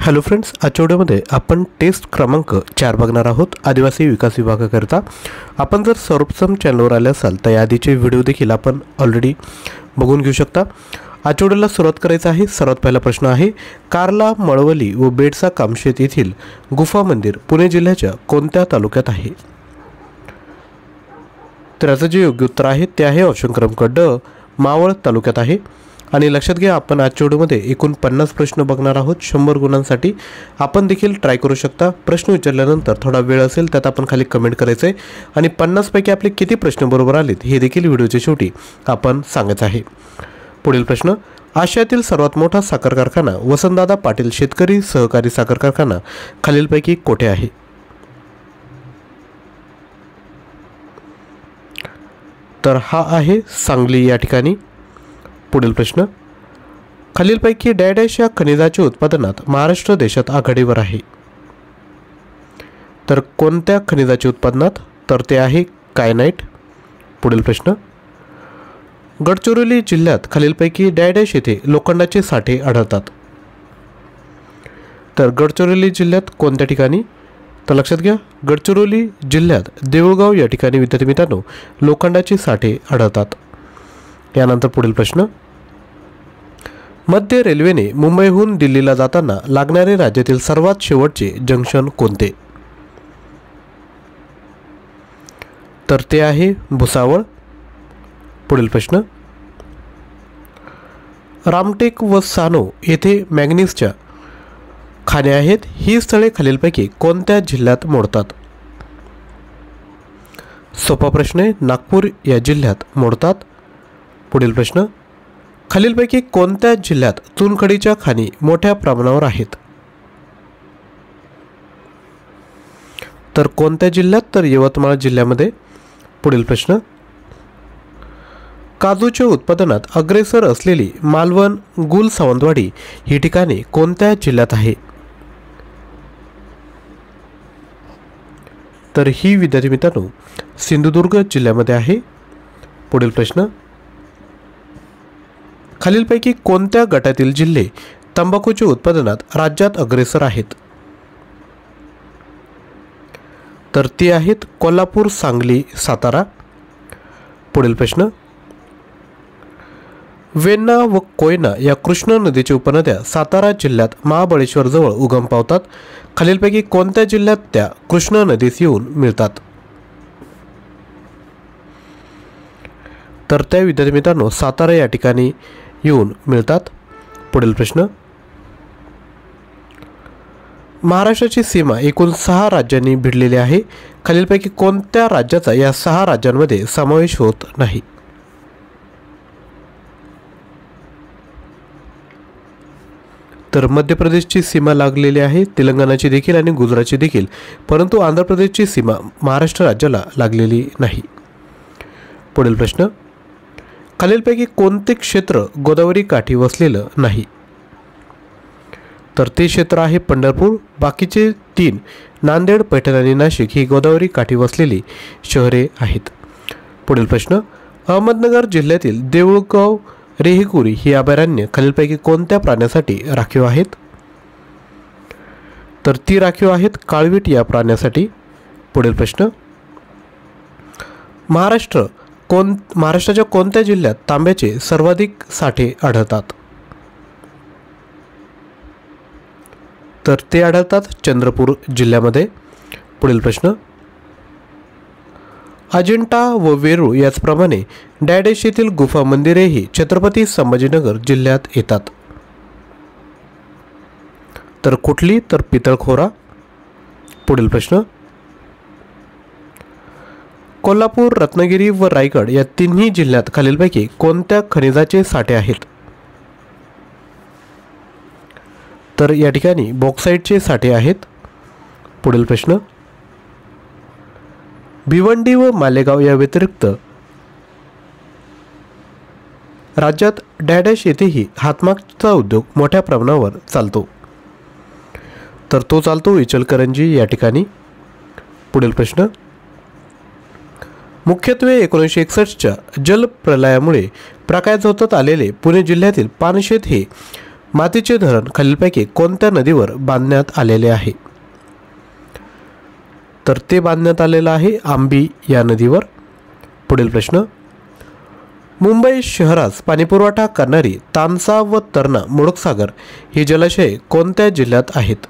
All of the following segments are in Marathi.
हॅलो फ्रेंड्स, आजच्या व्हिडिओमध्ये आपण टेस्ट क्रमांक 4 बघणार आहोत आदिवासी विकास विभागाकरिता। आपण जर सर्वप्रथम चॅनलवर आले असाल तर याआधीचे व्हिडिओ देखील आपण ऑलरेडी बघून घेऊ शकता। आजच्या व्हिडिओला सुरुवात करायचं आहे। सर्वात पहिला प्रश्न आहे, कारला, मळवली व बेडसा कामशेत येथील गुफा मंदिर पुणे जिल्ह्याच्या कोणत्या तालुक्यात आहे? तर याचं जे योग्य उत्तर आहे ते आहे ऑप्शन क्रमांक ड, मावळ तालुक्यात आहे। आणि लक्षात घ्या, आपण आजच्या व्हिडिओमध्ये एकूण 50 प्रश्न बघणार आहोत 100 गुणांसाठी। आपण देखील ट्राय करू शकता। प्रश्न विचारल्यानंतर थोडा वेळ असेल त्यात आपण खाली कमेंट करायचं आहे आणि 50 पैकी आपले किती प्रश्न बरोबर आलेत हे देखील व्हिडिओच्या शेवटी आपण सांगायचं आहे। पुढील प्रश्न, आशियातील सर्वात मोठा साखर कारखाना वसंतदादा पाटील शेतकरी सहकारी साखर कारखाना खालीलपैकी कोठे आहे? तर हा आहे सांगली या ठिकाणी। पुढील प्रश्न, खालीलपैकी डॅश या खनिजाच्या उत्पादनात महाराष्ट्र देशात आघाडीवर आहे? तर कोणत्या खनिजाच्या उत्पादनात? तर ते आहे कायनाइट। पुढील प्रश्न, गडचिरोली जिल्ह्यात खालीलपैकी डॅश येथे लोखंडाचे साठे आढळतात? तर गडचिरोली जिल्ह्यात कोणत्या ठिकाणी? तर लक्षात घ्या, गडचिरोली जिल्ह्यात देऊळगाव या ठिकाणी विद्यार्थी मित्रांनो लोखंडाचे साठे आढळतात। यानंतर पुढील प्रश्न, मध्य रेल्वेने मुंबईहून दिल्लीला जाताना लागणारे राज्यातील सर्वात शेवटचे जंक्शन कोणते? तर ते आहे भुसावळ। पुढील प्रश्न, रामटेक व सानो येथे मॅंगनीजच्या खाणे आहेत। ही स्थळे खालीलपैकी कोणत्या जिल्ह्यात मोडतात? सोपा प्रश्न आहे, नागपूर या जिल्ह्यात मोडतात। पुढील प्रश्न, खालीलपैकी कोणत्या जिल्ह्यात चुनखडीच्या खाणी मोठ्या प्रमाणावर आहेत? तर कोणत्या जिल्ह्यात? तर यवतमाळ जिल्ह्यामध्ये। पुढील प्रश्न, काजूच्या उत्पादनात अग्रेसर असलेली मालवण, गुल, सावंतवाडी ही ठिकाणे कोणत्या जिल्ह्यात आहे? तर ही विद्यार्थी मित्रांनो सिंधुदुर्ग जिल्ह्यामध्ये आहे। पुढील प्रश्न, खालीलपैकी कोणत्या गटातील जिल्हे तंबाखूच्या उत्पादनात राज्यात अग्रेसर आहेत? तर ते आहेत कोल्हापूर, सांगली, सातारा। पुढील प्रश्न, वेण्णा व कोयना या कृष्णा नदीच्या उपनद्या सातारा जिल्ह्यात महाबळेश्वर जवळ उगम पावतात। खालीलपैकी कोणत्या जिल्ह्यात त्या कृष्णा नदीस येऊन मिळतात? तर त्या विद्यार्थी मित्रांनो सातारा या ठिकाणी येऊन मिळतात। पुढील प्रश्न, महाराष्ट्राची सीमा एकूण 6 राज्यांनी भिडलेली आहे। खालीलपैकी कोणत्या राज्याचा या 6 राज्यांमध्ये समावेश होत नाही? तर मध्य प्रदेशची सीमा लागलेली आहे, तेलंगणाची देखील आणि गुजरातची देखील, परंतु आंध्र प्रदेशची सीमा महाराष्ट्र राज्याला लागलेली नाही। पुढील प्रश्न, खालीलपैकी कोणते क्षेत्र गोदावरी काठी वसलेलं नाही? तर ते क्षेत्र आहे पंढरपूर। बाकीचे 3 नांदेड, पैठण आणि नाशिक ही गोदावरी काठी वसलेली शहरे आहेत। पुढील प्रश्न, अहमदनगर जिल्ह्यातील देऊळगाव रेहीकुरी ही अभयारण्य खालीलपैकी कोणत्या प्राण्यासाठी राखीव आहेत? तर ती राखीव आहेत काळवीट या प्राण्यासाठी। पुढील प्रश्न, महाराष्ट्राच्या कोणत्या जिल्ह्यात तांब्याचे सर्वाधिक साठे आढळतात? तर ते आढळतात चंद्रपूर जिल्ह्यामध्ये। पुढील प्रश्न, अजिंठा व वेरूळ याचप्रमाणे डॅश येथील गुफा मंदिरेही छत्रपती संभाजीनगर जिल्ह्यात येतात। तर कुठली? तर पितळखोरा। पुढील प्रश्न, कोल्हापूर, रत्नागिरी व रायगड या तिन्ही जिल्ह्यात खालीलपैकी कोणत्या खनिजाचे साठे आहेत? तर या ठिकाणी बॉक्साईटचे साठे आहेत। पुढील प्रश्न, भिवंडी व मालेगाव या व्यतिरिक्त राज्यात डॅश येथेही हातमागचा उद्योग मोठ्या प्रमाणावर चालतो। तर तो चालतो इचलकरंजी या ठिकाणी। पुढील प्रश्न, मुख्यत्वे 1961च्या जलप्रलयामुळे प्रकाशझोतात आलेले पुणे जिल्ह्यातील पानशेत हे मातीचे धरण खालीलपैकी कोणत्या नदीवर बांधण्यात आलेले आहे? तर ते बांधण्यात आलेलं आहे आंबी या नदीवर. पुढील प्रश्न, मुंबई शहरास पाणीपुरवठा करणारी तानसा व तरणा मुळकसागर ही जलाशये कोणत्या जिल्ह्यात आहेत?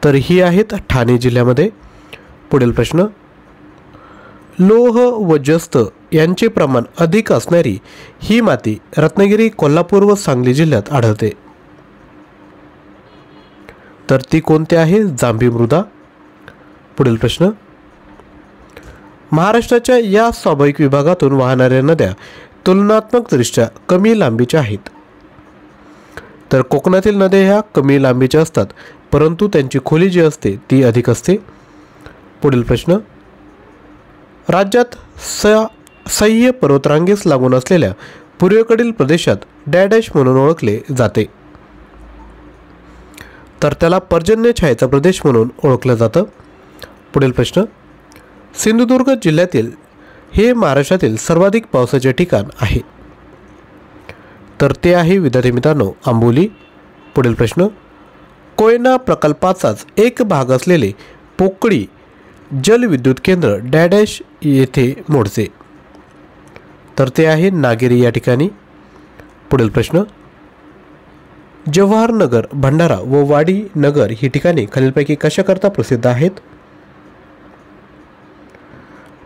तर ही आहेत ठाणे जिल्ह्यामध्ये. पुढील प्रश्न, लोह व जस्त यांचे प्रमाण अधिक असणारी ही माती रत्नागिरी, कोल्हापूर व सांगली जिल्ह्यात आढळते. तर ती कोणती आहे? जांभी मृदा. पुढील प्रश्न, महाराष्ट्राच्या या स्वाभाविक विभागातून वाहणाऱ्या नद्या तुलनात्मकदृष्ट्या कमी लांबीच्या आहेत. तर कोकणातील नद्या ह्या कमी लांबीच्या असतात, परंतु त्यांची खोली जी असते ती अधिक असते. पुढील प्रश्न, राज्यात सह्य पर्वतरांगेस लागून असलेल्या पूर्वेकडील प्रदेशात डॅश म्हणून ओळखले जाते. तर त्याला पर्जन्य छायेचा प्रदेश म्हणून ओळखलं जातं. पुढील प्रश्न, सिंधुदुर्ग जिल्ह्यातील हे महाराष्ट्रातील सर्वाधिक पावसाचे ठिकाण आहे. तर ते आहे विद्यार्थी मित्रांनो आंबोली. पुढील प्रश्न, कोयना प्रकल्पाचाच एक भाग असलेले पोकळी जलविद्युत केंद्र डॅश येथे मोडते. तर ते आहे नागेरी या ठिकाणी. पुढील प्रश्न, जवाहरनगर, भंडारा व वाडी नगर ही ठिकाणे खालीलपैकी कशाकरता प्रसिद्ध आहेत?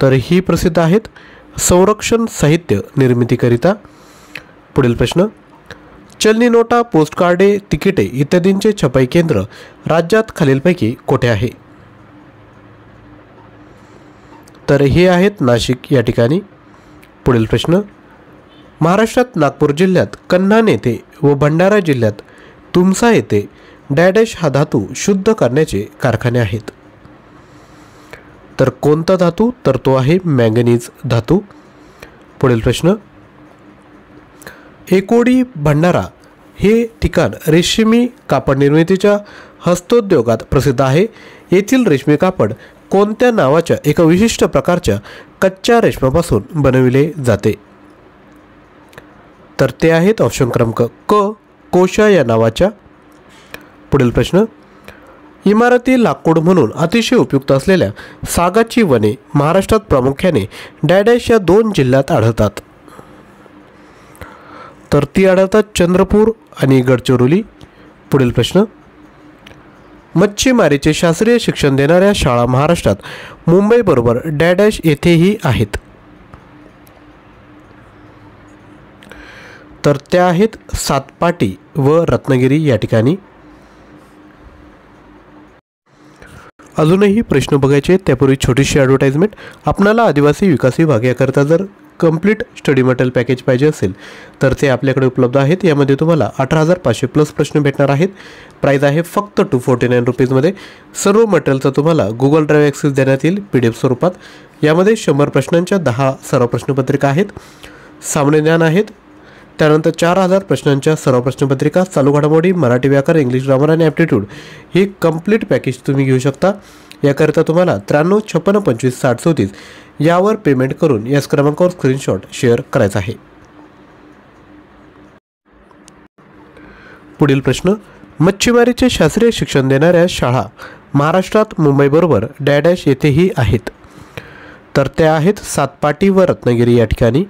तर ही प्रसिद्ध आहेत संरक्षण साहित्य निर्मितीकरिता. पुढील प्रश्न, चलनी नोटा, पोस्टकार्डे, तिकिटे इत्यादींचे छपाई केंद्र राज्यात खालीलपैकी कोठे आहे? तर हे आहेत नाशिक या ठिकाणी. पुढील प्रश्न, महाराष्ट्रात नागपूर जिल्ह्यात कन्हान येथे व भंडारा जिल्ह्यात तुमसा येथे डॅश हा धातू शुद्ध करण्याचे कारखाने आहेत. तर कोणता धातू? तर तो आहे मॅंगनीज धातू. पुढील प्रश्न, एकोडी भंडारा हे ठिकाण रेशीमी कापड निर्मितीच्या हस्तोद्योगात प्रसिद्ध आहे. येथील रेशमी कापड कोणत्या नावाच्या एका विशिष्ट प्रकारच्या कच्च्या रेशमापासून बनविले जाते? तर ते आहेत ऑप्शन क्रमांक क, कोशा या नावाच्या. पुढील प्रश्न, इमारती लाकूड म्हणून अतिशय उपयुक्त असलेल्या सागाची वने महाराष्ट्रात प्रामुख्याने डॅश या 2 जिल्ह्यात आढळतात. तर ती आढळतात चंद्रपूर आणि गडचिरोली. पुढील प्रश्न, मच्छीमारीचे शास्त्रीय शिक्षण देणाऱ्या शाळा महाराष्ट्रात मुंबईबरोबर डॅश येथेही आहेत. तर त्या आहेत सातपाटी व रत्नागिरी या ठिकाणी. अजूनही प्रश्न बघायचे त्यापूर्वी छोटीशी ॲडव्हर्टाइजमेंट. आपणाला आदिवासी विकास विभाग याकरता जर कंप्लीट स्टडी मटेरियल पॅकेज पाहिजे असेल तर ते आपल्याकडे उपलब्ध आहेत. यामध्ये तुम्हाला 18,500 प्लस प्रश्न भेटणार आहेत. प्राईज आहे फक्त 249 रुपीजमध्ये. सर्व मटेरियलचा तुम्हाला गुगल ड्राईव्ह ॲक्सेस देण्यात येईल PDF स्वरूपात. यामध्ये 100 प्रश्नांच्या 10 सराव प्रश्नपत्रिका आहेत, सामान्य ज्ञान आहेत. त्यानंतर 4000 प्रश्नांच्या सराव प्रश्नपत्रिका, चालू घडामोडी, मराठी व्याकरण, इंग्लिश ग्रामर आणि ॲप्टिट्यूड ही कंप्लीट पॅकेज तुम्ही घेऊ शकता. याकरिता तुम्हाला 93 56 25 60 34 यावर पेमेंट करून याच क्रमांकावर स्क्रीनशॉट शेअर करायचा आहे. पुढील प्रश्न, मच्छीमारीचे शास्त्रीय शिक्षण देणाऱ्या शाळा महाराष्ट्रात मुंबईबरोबर डॅश येथेही आहेत. तर त्या आहेत सातपाटी व रत्नागिरी या ठिकाणी.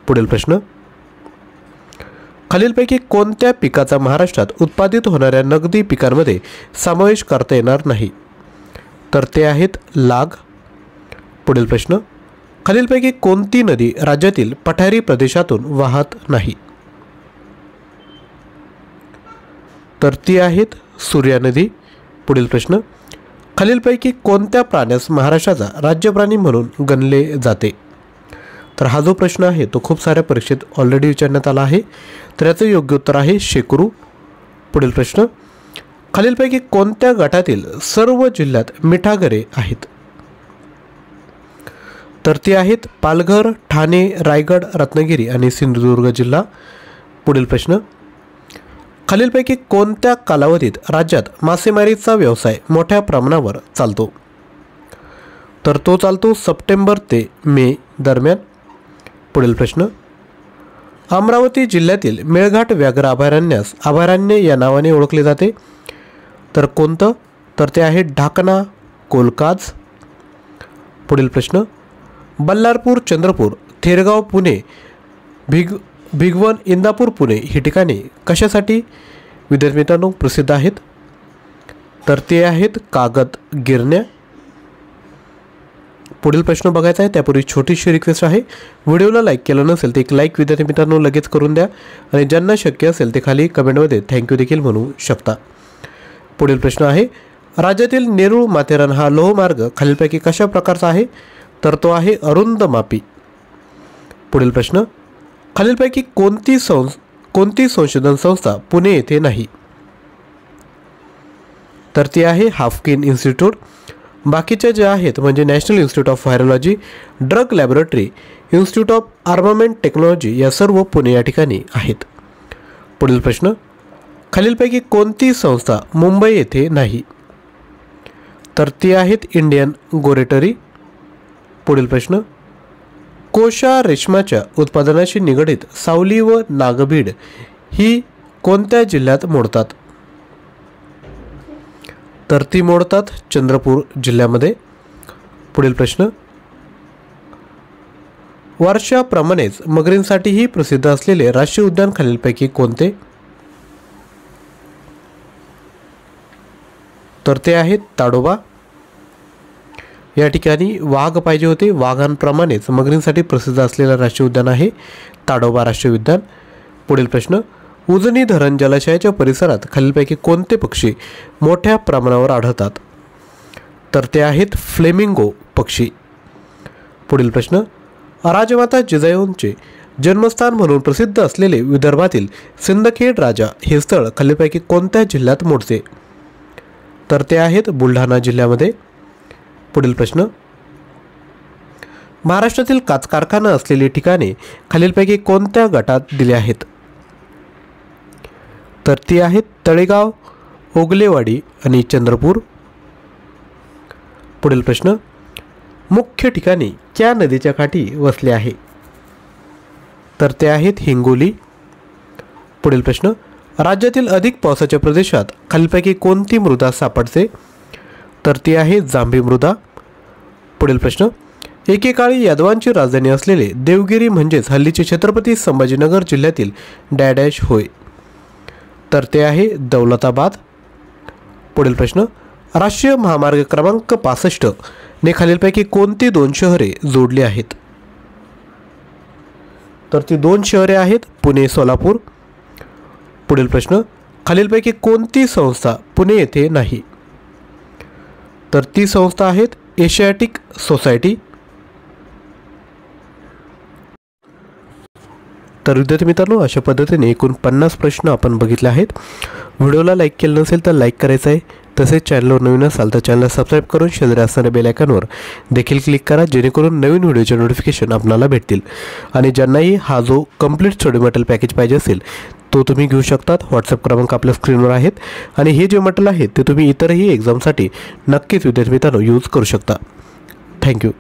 पुढील प्रश्न, खालीलपैकी कोणत्या पिकाचा महाराष्ट्रात उत्पादित होणाऱ्या नगदी पिकांमध्ये समावेश करता येणार नाही? तर ते आहेत लाग. पुढील प्रश्न, खालीलपैकी कोणती नदी राज्यातील पठारी प्रदेशातून वाहत नाही? तर ती आहेत सूर्या नदी. पुढील प्रश्न, खालीलपैकी कोणत्या प्राण्यास महाराष्ट्राचा राज्यप्राणी म्हणून गणले जाते? तर हा जो प्रश्न आहे तो खूप साऱ्या परीक्षेत ऑलरेडी विचारण्यात आला आहे. तर याचं योग्य उत्तर आहे शेकरू. पुढील प्रश्न, खालीलपैकी कोणत्या गटातील सर्व जिल्ह्यात मिठागरे आहेत? तर ती आहेत पालघर, ठाणे, रायगड, रत्नागिरी आणि सिंधुदुर्ग जिल्हा. पुढील प्रश्न, खालीलपैकी कोणत्या कालावधीत राज्यात मासेमारीचा व्यवसाय मोठ्या प्रमाणावर चालतो? तर तो चालतो सप्टेंबर ते मे दरम्यान. पुढील प्रश्न, अमरावती जिल्ह्यातील मेळघाट व्याघ्र अभयारण्यास अभयारण्य या नावाने ओळखले जाते. तर कोणतं? तर ते आहे ढाकणा कोलकाज. पुढील प्रश्न, बल्लारपूर चंद्रपूर, थेरगाव पुणे, भिगवण इंदापूर पुणे ही ठिकाणे कशासाठी विद्यार्थी मित्रांनो प्रसिद्ध आहेत? तर ते आहेत कागद गिरण्या. पुढील प्रश्न बघायचा आहे त्यापूर्वी छोटीशी रिक्वेस्ट आहे, व्हिडिओला लाईक केलं नसेल तर एक लाईक विद्यार्थी मित्रांनो लगेच करून द्या आणि ज्यांना शक्य असेल ते खाली कमेंटमध्ये थँक्यू देखील म्हणू शकता. पुढील प्रश्न आहे, राज्यातील नेरूळ माथेरान हा लोहमार्ग खालीलपैकी कशा प्रकारचा आहे? तर तो आहे अरुंद मापी. पुढील प्रश्न, खालीलपैकी कोणती संशोधन संस्था पुणे येथे नाही? तर ती आहे हाफकिन इन्स्टिट्यूट. बाकीच्या ज्या आहेत म्हणजे national institute of virology, drug laboratory, institute of armament technology या सर्व पुणे या ठिकाणी आहेत. पुढील प्रश्न, खालीलपैकी कोणती संस्था मुंबई येथे नाही? तर ती आहेत इंडियन गोरेटरी. पुढील प्रश्न, कोशा रेशमाच्या उत्पादनाशी निगडित सावली व नागभीड ही कोणत्या जिल्ह्यात मोडतात? तर ती मोडतात चंद्रपूर जिल्ह्यामध्ये. पुढील प्रश्न, वर्षाप्रमाणेच मगरींसाठीही प्रसिद्ध असलेले राष्ट्रीय उद्यान खालीलपैकी कोणते? तर ते आहेत ताडोबा. या ठिकाणी वाघ पाहिजे होते, वाघांप्रमाणेच मगरींसाठी प्रसिद्ध असलेलं राष्ट्रीय उद्यान आहे ताडोबा राष्ट्रीय उद्यान. पुढील प्रश्न, उजनी धरण जलाशयाच्या परिसरात खालीलपैकी कोणते पक्षी मोठ्या प्रमाणावर आढळतात? तर ते आहेत फ्लेमिंगो पक्षी. पुढील प्रश्न, राजमाता जिजाऊंचे जन्मस्थान म्हणून प्रसिद्ध असलेले विदर्भातील सिंदखेड राजा हे स्थळ खालीलपैकी कोणत्या जिल्ह्यात मोडते? तर ते आहेत बुलढाणा जिल्ह्यामध्ये. पुढील प्रश्न, महाराष्ट्रातील काच कारखाना असलेली ठिकाणे खालीलपैकी कोणत्या गटात दिली आहेत? तर ती आहेत तळेगाव, ओगलेवाडी आणि चंद्रपूर. पुढील प्रश्न, मुख्य ठिकाणी क्या नदीच्या काठी वसले आहे? तर ते आहेत हिंगोली. पुढील प्रश्न, राज्यातील अधिक पावसाच्या प्रदेशात खालीलपैकी कोणती मृदा सापडते? तर ती आहे जांभी मृदा. पुढील प्रश्न, एकेकाळी यादवांची राजधानी असलेले देवगिरी म्हणजेच हल्लीचे छत्रपती संभाजीनगर जिल्ह्यातील डॅडॅश होय? तर ते आहे दौलताबाद. पुढील प्रश्न, राष्ट्रीय महामार्ग क्रमांक 65 ने खालीलपैकी कोणती 2 शहरे जोडली आहेत? तर ती 2 शहरे आहेत पुणे सोलापूर. पुढील प्रश्न, खालीलपैकी कोणती संस्था पुणे येथे नाही? तर ती संस्था आहेत एशियाटिक सोसायटी. तर विद्यार्थी मित्रांनो अशा पद्धतीने एकूण 50 प्रश्न आपण बघितले आहेत. व्हिडिओला लाईक केलं नसेल तर लाईक करायचं आहे, तसेच चॅनलवर नवीन असाल तर चॅनलला सबस्क्राईब करून शेजारी असणाऱ्या बेल आयकॉनवर देखील क्लिक करा, जेणेकरून नवीन व्हिडिओचे नोटिफिकेशन आपल्याला भेटतील. आणि ज्यांनाही हा जो कंप्लीट स्टडी मटेरियल पॅकेज पाहिजे असेल तो तुम्ही घेऊ शकतात. व्हॉट्सअप क्रमांक आपल्या स्क्रीनवर आहेत आणि हे जे मटेरियल आहे ते तुम्ही इतरही एक्झामसाठी नक्कीच विद्यार्थी मित्रांनो यूज करू शकता. थँक्यू.